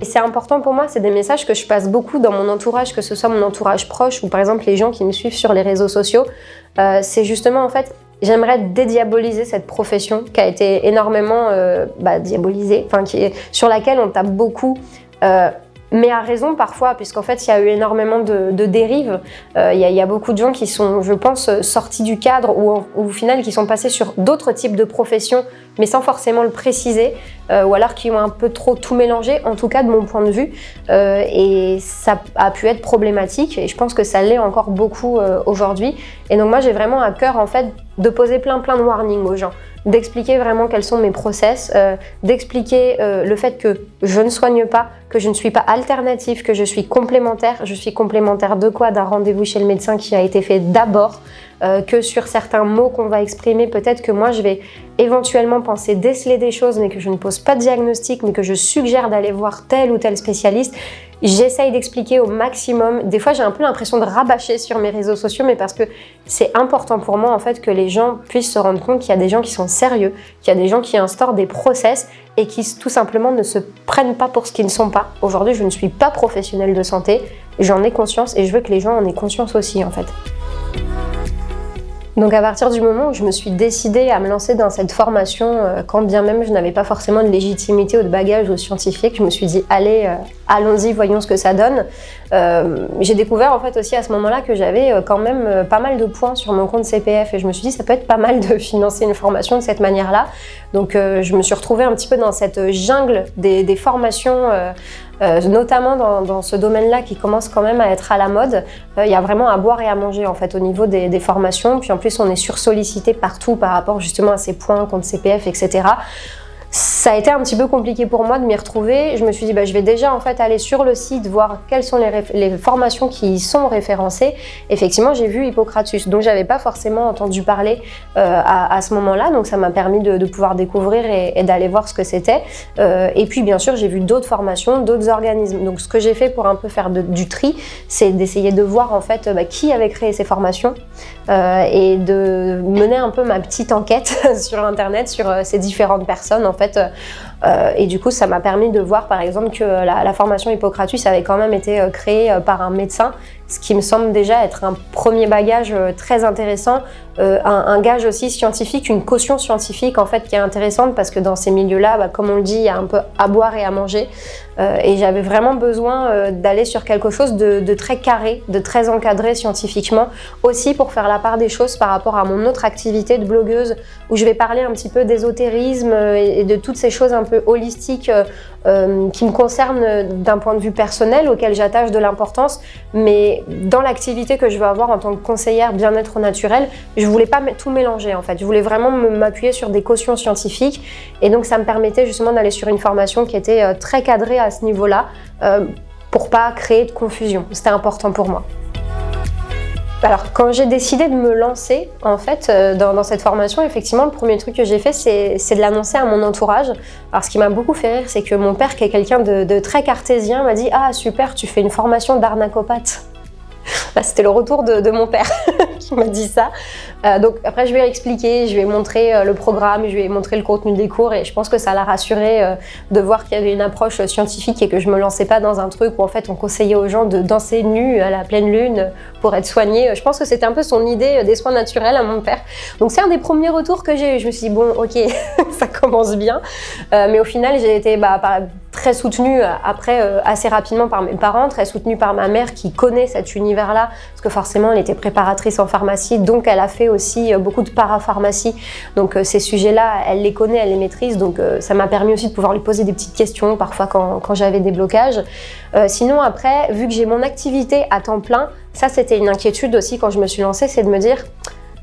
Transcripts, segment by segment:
Et c'est important pour moi, c'est des messages que je passe beaucoup dans mon entourage, que ce soit mon entourage proche ou par exemple les gens qui me suivent sur les réseaux sociaux. C'est justement en fait, j'aimerais dédiaboliser cette profession qui a été énormément diabolisée, sur laquelle on tape beaucoup. Mais à raison parfois, puisqu'en fait il y a eu énormément de dérives. Il y a beaucoup de gens qui sont, je pense, sortis du cadre ou au final qui sont passés sur d'autres types de professions, mais sans forcément le préciser, ou alors qui ont un peu trop tout mélangé, en tout cas de mon point de vue. Et ça a pu être problématique, et je pense que ça l'est encore beaucoup aujourd'hui. Et donc moi j'ai vraiment à cœur en fait de poser plein de warnings aux gens, d'expliquer vraiment quels sont mes process, d'expliquer le fait que je ne soigne pas, que je ne suis pas alternative, que je suis complémentaire. Je suis complémentaire de quoi? D'un rendez-vous chez le médecin qui a été fait d'abord, que sur certains mots qu'on va exprimer, peut-être que moi je vais éventuellement penser déceler des choses, mais que je ne pose pas de diagnostic, mais que je suggère d'aller voir tel ou tel spécialiste. J'essaye d'expliquer au maximum. Des fois, j'ai un peu l'impression de rabâcher sur mes réseaux sociaux, mais parce que c'est important pour moi en fait que les gens puissent se rendre compte qu'il y a des gens qui sont sérieux, qu'il y a des gens qui instaurent des process et qui tout simplement ne se prennent pas pour ce qu'ils ne sont pas. Aujourd'hui, je ne suis pas professionnelle de santé, j'en ai conscience et je veux que les gens en aient conscience aussi en fait. Donc à partir du moment où je me suis décidée à me lancer dans cette formation, quand bien même je n'avais pas forcément de légitimité ou de bagage scientifique, je me suis dit allez, allons-y, voyons ce que ça donne. J'ai découvert en fait aussi à ce moment-là que j'avais quand même pas mal de points sur mon compte CPF et je me suis dit ça peut être pas mal de financer une formation de cette manière-là. Donc je me suis retrouvée un petit peu dans cette jungle des formations, notamment dans ce domaine-là qui commence quand même à être à la mode. Il y a vraiment à boire et à manger en fait au niveau des formations. Puis en plus on est sursollicité partout par rapport justement à ces points, compte CPF, etc. Ça a été un petit peu compliqué pour moi de m'y retrouver. Je me suis dit je vais déjà en fait aller sur le site voir quelles sont les formations qui y sont référencées. Effectivement, j'ai vu Hippocratus, donc j'avais pas forcément entendu parler à ce moment-là, donc ça m'a permis de pouvoir découvrir et d'aller voir ce que c'était. Et puis bien sûr, j'ai vu d'autres formations, d'autres organismes. Donc ce que j'ai fait pour un peu faire du tri, c'est d'essayer de voir en fait qui avait créé ces formations et de mener un peu ma petite enquête sur internet sur ces différentes personnes en fait. Et du coup ça m'a permis de voir par exemple que la formation Hippocratus avait quand même été créée par un médecin, ce qui me semble déjà être un premier bagage très intéressant, un gage aussi scientifique, une caution scientifique en fait qui est intéressante parce que dans ces milieux-là, comme on le dit, il y a un peu à boire et à manger et j'avais vraiment besoin d'aller sur quelque chose de très carré, de très encadré scientifiquement, aussi pour faire la part des choses par rapport à mon autre activité de blogueuse où je vais parler un petit peu d'ésotérisme et de toutes ces choses un peu holistiques qui me concernent d'un point de vue personnel auquel j'attache de l'importance, mais dans l'activité que je veux avoir en tant que conseillère bien-être naturel, je voulais pas tout mélanger en fait. Je voulais vraiment m'appuyer sur des cautions scientifiques et donc ça me permettait justement d'aller sur une formation qui était très cadrée à ce niveau-là pour pas créer de confusion. C'était important pour moi. Alors, quand j'ai décidé de me lancer, en fait, dans cette formation, effectivement, le premier truc que j'ai fait, c'est de l'annoncer à mon entourage. Alors, ce qui m'a beaucoup fait rire, c'est que mon père, qui est quelqu'un de très cartésien, m'a dit « Ah, super, tu fais une formation d'arnacopathe ». Là, c'était le retour de mon père qui m'a dit ça. Donc après, je lui ai expliqué, je lui ai montré le programme, je lui ai montré le contenu des cours et je pense que ça l'a rassuré de voir qu'il y avait une approche scientifique et que je me lançais pas dans un truc où en fait on conseillait aux gens de danser nus à la pleine lune pour être soignés. Je pense que c'était un peu son idée des soins naturels à mon père. Donc c'est un des premiers retours que j'ai eu. Je me suis dit bon, ok, ça commence bien. Mais au final, j'ai été très soutenue après assez rapidement par mes parents, très soutenue par ma mère qui connaît cet univers-là parce que forcément elle était préparatrice en pharmacie, donc elle a fait aussi beaucoup de parapharmacie. Donc ces sujets-là, elle les connaît, elle les maîtrise, donc ça m'a permis aussi de pouvoir lui poser des petites questions parfois quand j'avais des blocages. Sinon après, vu que j'ai mon activité à temps plein, ça c'était une inquiétude aussi quand je me suis lancée, c'est de me dire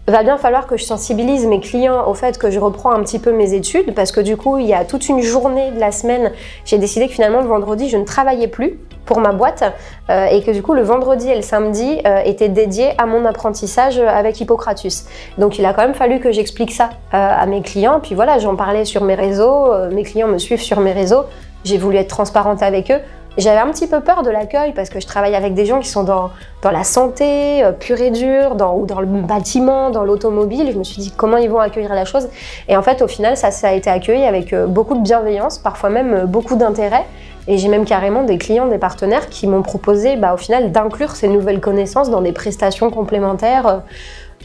va bien falloir que je sensibilise mes clients au fait que je reprends un petit peu mes études parce que du coup, il y a toute une journée de la semaine, j'ai décidé que finalement le vendredi, je ne travaillais plus pour ma boîte et que du coup, le vendredi et le samedi étaient dédiés à mon apprentissage avec Hippocratus. Donc, il a quand même fallu que j'explique ça à mes clients. Puis voilà, j'en parlais sur mes réseaux, mes clients me suivent sur mes réseaux, j'ai voulu être transparente avec eux. J'avais un petit peu peur de l'accueil parce que je travaille avec des gens qui sont dans la santé pure et dure, ou dans le bâtiment, dans l'automobile. Je me suis dit comment ils vont accueillir la chose. Et en fait, au final, ça a été accueilli avec beaucoup de bienveillance, parfois même beaucoup d'intérêt. Et j'ai même carrément des clients, des partenaires qui m'ont proposé au final d'inclure ces nouvelles connaissances dans des prestations complémentaires.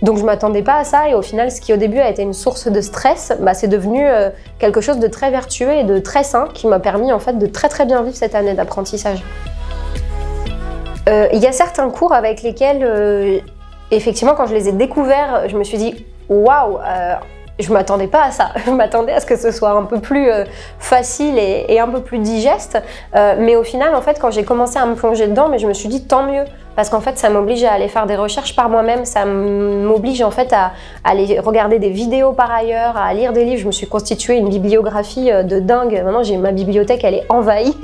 Donc je m'attendais pas à ça et au final ce qui au début a été une source de stress, c'est devenu quelque chose de très vertueux et de très sain qui m'a permis en fait de très très bien vivre cette année d'apprentissage. Il y a certains cours avec lesquels effectivement quand je les ai découverts, je me suis dit waouh, je m'attendais pas à ça. Je m'attendais à ce que ce soit un peu plus facile et un peu plus digeste. Mais au final, en fait, quand j'ai commencé à me plonger dedans, je me suis dit tant mieux. Parce qu'en fait, ça m'oblige à aller faire des recherches par moi-même. Ça m'oblige en fait à aller regarder des vidéos par ailleurs, à lire des livres. Je me suis constituée une bibliographie de dingue. Maintenant, ma bibliothèque, elle est envahie.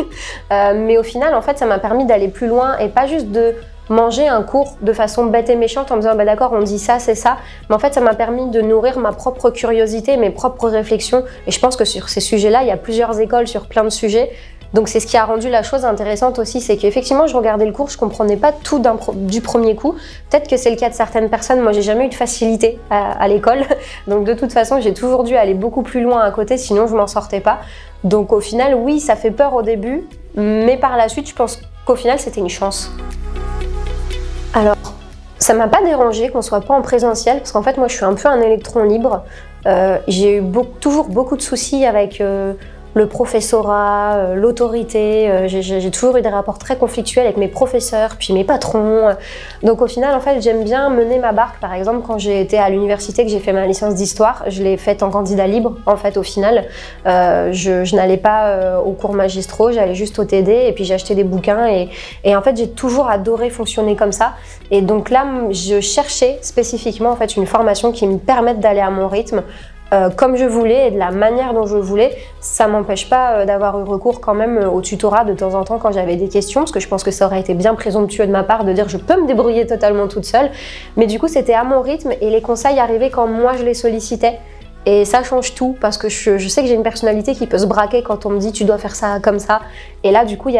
Mais au final, en fait, ça m'a permis d'aller plus loin et pas juste de manger un cours de façon bête et méchante en me disant d'accord, on dit ça, c'est ça. Mais en fait, ça m'a permis de nourrir ma propre curiosité, mes propres réflexions. Et je pense que sur ces sujets-là, il y a plusieurs écoles sur plein de sujets. Donc c'est ce qui a rendu la chose intéressante aussi, c'est qu'effectivement, je regardais le cours, je comprenais pas tout du premier coup. Peut-être que c'est le cas de certaines personnes. Moi, j'ai jamais eu de facilité à l'école. Donc de toute façon, j'ai toujours dû aller beaucoup plus loin à côté, sinon je m'en sortais pas. Donc au final, oui, ça fait peur au début, mais par la suite, je pense qu'au final, c'était une chance. Alors, ça m'a pas dérangé qu'on soit pas en présentiel parce qu'en fait moi je suis un peu un électron libre. J'ai eu toujours beaucoup de soucis avec le professorat, l'autorité. J'ai toujours eu des rapports très conflictuels avec mes professeurs, puis mes patrons. Donc au final, en fait, j'aime bien mener ma barque. Par exemple, quand j'ai été à l'université, que j'ai fait ma licence d'histoire, je l'ai faite en candidat libre. En fait, au final, je n'allais pas aux cours magistraux, j'allais juste au TD et puis j'achetais des bouquins. Et en fait, j'ai toujours adoré fonctionner comme ça. Et donc là, je cherchais spécifiquement en fait une formation qui me permette d'aller à mon rythme. Comme je voulais et de la manière dont je voulais. Ça m'empêche pas d'avoir eu recours quand même au tutorat de temps en temps quand j'avais des questions, parce que je pense que ça aurait été bien présomptueux de ma part de dire je peux me débrouiller totalement toute seule. Mais du coup, c'était à mon rythme et les conseils arrivaient quand moi je les sollicitais. Et ça change tout parce que je sais que j'ai une personnalité qui peut se braquer quand on me dit tu dois faire ça comme ça. Et là, du coup, il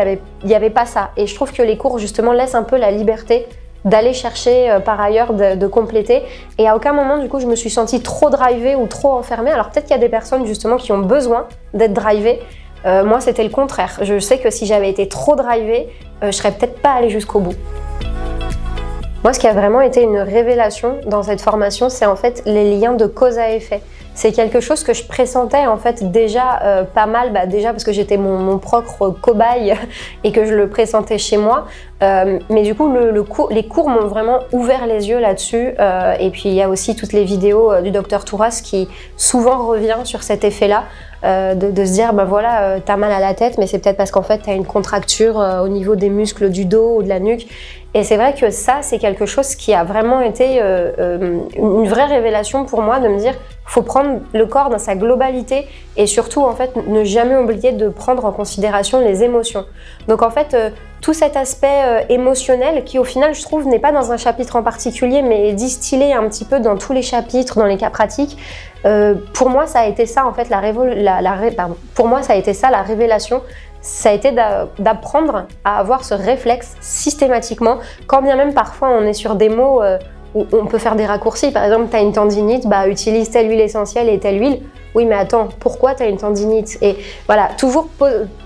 y avait pas ça. Et je trouve que les cours justement laissent un peu la liberté d'aller chercher par ailleurs, de compléter. Et à aucun moment, du coup, je me suis sentie trop drivée ou trop enfermée. Alors peut-être qu'il y a des personnes justement qui ont besoin d'être drivées. Moi, c'était le contraire. Je sais que si j'avais été trop drivée, je serais peut-être pas allée jusqu'au bout. Moi, ce qui a vraiment été une révélation dans cette formation, c'est en fait les liens de cause à effet. C'est quelque chose que je pressentais en fait déjà pas mal, déjà parce que j'étais mon propre cobaye et que je le pressentais chez moi. Mais du coup, les cours m'ont vraiment ouvert les yeux là-dessus. Et puis il y a aussi toutes les vidéos du docteur Touras qui souvent revient sur cet effet-là. De se dire voilà, t'as mal à la tête, mais c'est peut-être parce qu'en fait t'as une contracture au niveau des muscles du dos ou de la nuque. Et c'est vrai que ça, c'est quelque chose qui a vraiment été une vraie révélation pour moi, de me dire faut prendre le corps dans sa globalité et surtout en fait ne jamais oublier de prendre en considération les émotions. Donc en fait tout cet aspect émotionnel qui au final je trouve n'est pas dans un chapitre en particulier mais est distillé un petit peu dans tous les chapitres, dans les cas pratiques. Pour moi ça a été ça en fait pour moi ça a été ça la révélation. Ça a été d'apprendre à avoir ce réflexe systématiquement, quand bien même parfois on est sur des mots où on peut faire des raccourcis. Par exemple, tu as une tendinite, utilise telle huile essentielle et telle huile. Oui, mais attends, pourquoi tu as une tendinite? Et voilà, toujours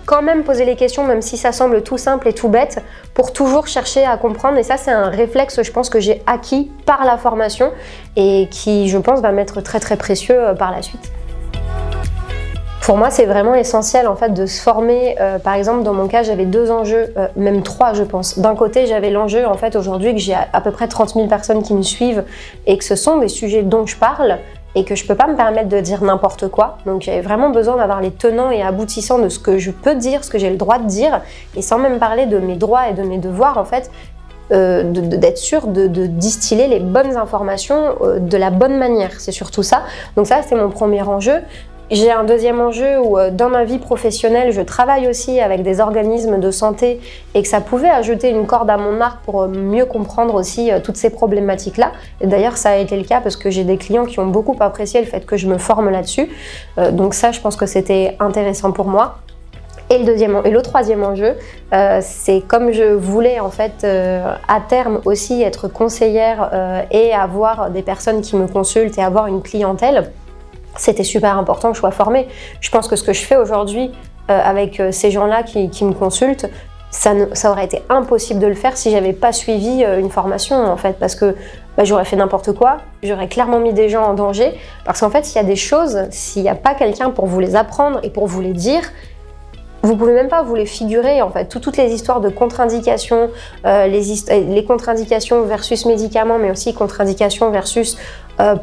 quand même poser les questions, même si ça semble tout simple et tout bête, pour toujours chercher à comprendre. Et ça, c'est un réflexe, je pense, que j'ai acquis par la formation et qui, je pense, va m'être très très précieux par la suite. Pour moi, c'est vraiment essentiel en fait de se former. Par exemple, dans mon cas, j'avais 2 enjeux, même 3, je pense. D'un côté, j'avais l'enjeu en fait aujourd'hui que j'ai à peu près 30 000 personnes qui me suivent et que ce sont des sujets dont je parle et que je peux pas me permettre de dire n'importe quoi. Donc, j'avais vraiment besoin d'avoir les tenants et aboutissants de ce que je peux dire, ce que j'ai le droit de dire, et sans même parler de mes droits et de mes devoirs en fait. D'être sûr de distiller les bonnes informations de la bonne manière. C'est surtout ça. Donc ça, c'est mon premier enjeu. J'ai un deuxième enjeu où dans ma vie professionnelle, je travaille aussi avec des organismes de santé et que ça pouvait ajouter une corde à mon arc pour mieux comprendre aussi toutes ces problématiques-là. Et d'ailleurs, ça a été le cas parce que j'ai des clients qui ont beaucoup apprécié le fait que je me forme là-dessus. Donc ça, je pense que c'était intéressant pour moi. Et le troisième enjeu, c'est comme je voulais en fait à terme aussi être conseillère et avoir des personnes qui me consultent et avoir une clientèle, c'était super important que je sois formée. Je pense que ce que je fais aujourd'hui avec ces gens-là qui me consultent, ça aurait été impossible de le faire si j'avais pas suivi une formation en fait, parce que j'aurais fait n'importe quoi, j'aurais clairement mis des gens en danger, parce qu'en fait, il y a des choses, s'il n'y a pas quelqu'un pour vous les apprendre et pour vous les dire, vous pouvez même pas vous les figurer en fait. Toutes les histoires de contre-indications, les contre-indications versus médicaments, mais aussi contre-indications versus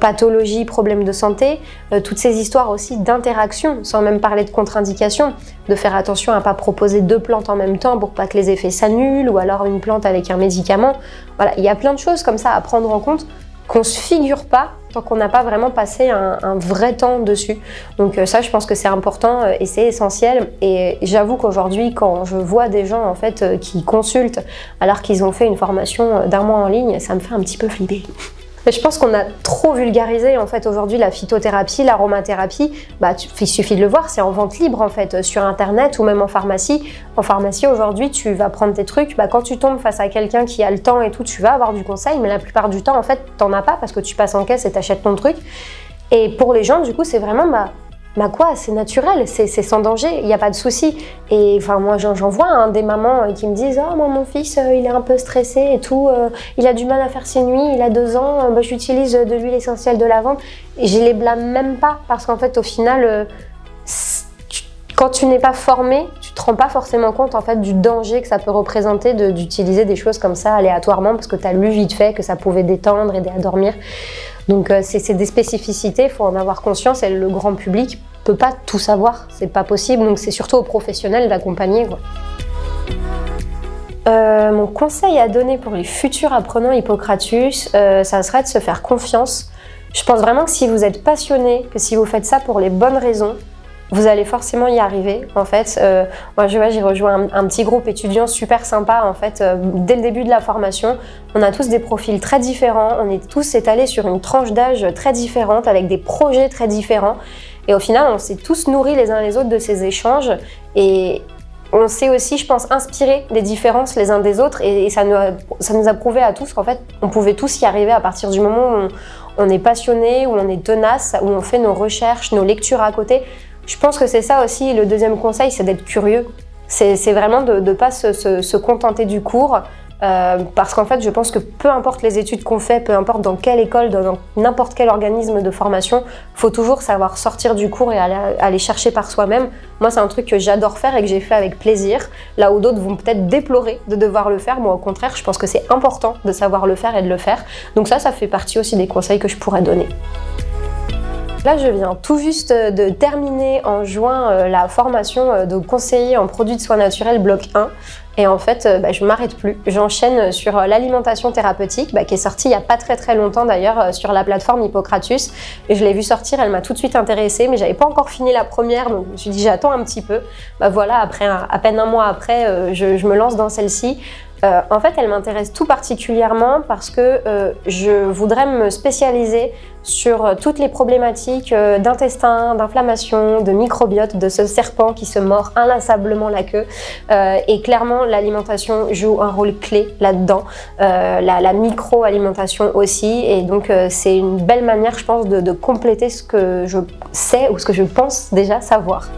pathologie, problèmes de santé, toutes ces histoires aussi d'interaction, sans même parler de contre-indications, de faire attention à ne pas proposer 2 plantes en même temps pour pas que les effets s'annulent, ou alors une plante avec un médicament. Voilà, il y a plein de choses comme ça à prendre en compte qu'on se figure pas tant qu'on n'a pas vraiment passé un vrai temps dessus. Donc ça, je pense que c'est important et c'est essentiel. Et j'avoue qu'aujourd'hui, quand je vois des gens en fait qui consultent alors qu'ils ont fait une formation d'1 mois en ligne, ça me fait un petit peu flipper. Mais je pense qu'on a trop vulgarisé en fait aujourd'hui la phytothérapie, l'aromathérapie. Il suffit de le voir, c'est en vente libre en fait sur internet ou même en pharmacie. En pharmacie aujourd'hui, tu vas prendre tes trucs. Quand tu tombes face à quelqu'un qui a le temps et tout, tu vas avoir du conseil, mais la plupart du temps en fait, t'en as pas parce que tu passes en caisse et t'achètes ton truc. Et pour les gens, du coup, c'est vraiment quoi, c'est naturel, c'est sans danger, il n'y a pas de souci. Et enfin, moi, j'en vois des mamans qui me disent « Oh, moi, mon fils, il est un peu stressé et tout, il a du mal à faire ses nuits, il a 2 ans, j'utilise de l'huile essentielle de lavande. » Et je les blâme même pas, parce qu'en fait, au final, quand tu n'es pas formé, tu te rends pas forcément compte en fait du danger que ça peut représenter d'utiliser des choses comme ça aléatoirement, parce que tu as lu vite fait que ça pouvait détendre, aider à dormir. Donc c'est des spécificités, il faut en avoir conscience et le grand public peut pas tout savoir, c'est pas possible, donc c'est surtout aux professionnels d'accompagner. Mon conseil à donner pour les futurs apprenants Hippocratus, ça serait de se faire confiance. Je pense vraiment que si vous êtes passionné, que si vous faites ça pour les bonnes raisons, vous allez forcément y arriver en fait. Moi j'ai rejoint un petit groupe étudiant super sympa en fait dès le début de la formation. On a tous des profils très différents, on est tous étalés sur une tranche d'âge très différente avec des projets très différents et au final on s'est tous nourris les uns les autres de ces échanges et on s'est aussi, je pense, inspiré des différences les uns des autres et ça nous a prouvé à tous qu'en fait on pouvait tous y arriver à partir du moment où on est passionné, où on est tenace, où on fait nos recherches, nos lectures à côté. Je pense que c'est ça aussi, le deuxième conseil, c'est d'être curieux. C'est vraiment de ne pas se contenter du cours, parce qu'en fait, je pense que peu importe les études qu'on fait, peu importe dans quelle école, dans n'importe quel organisme de formation, il faut toujours savoir sortir du cours et aller chercher par soi-même. Moi, c'est un truc que j'adore faire et que j'ai fait avec plaisir, là où d'autres vont peut-être déplorer de devoir le faire. Moi, au contraire, je pense que c'est important de savoir le faire et de le faire. Donc ça fait partie aussi des conseils que je pourrais donner. Là, je viens tout juste de terminer en juin la formation de conseiller en produits de soins naturels bloc 1. Et en fait, je ne m'arrête plus. J'enchaîne sur l'alimentation thérapeutique, qui est sortie il n'y a pas très longtemps d'ailleurs sur la plateforme Hippocratus. Et je l'ai vue sortir, elle m'a tout de suite intéressée, mais je n'avais pas encore fini la première, donc je me suis dit j'attends un petit peu. Voilà, après à peine 1 mois après, je me lance dans celle-ci. En fait, elle m'intéresse tout particulièrement parce que je voudrais me spécialiser sur toutes les problématiques d'intestin, d'inflammation, de microbiote, de ce serpent qui se mord inlassablement la queue. Et clairement, l'alimentation joue un rôle clé là-dedans, la micro-alimentation aussi. Et donc, c'est une belle manière, je pense, de compléter ce que je sais ou ce que je pense déjà savoir.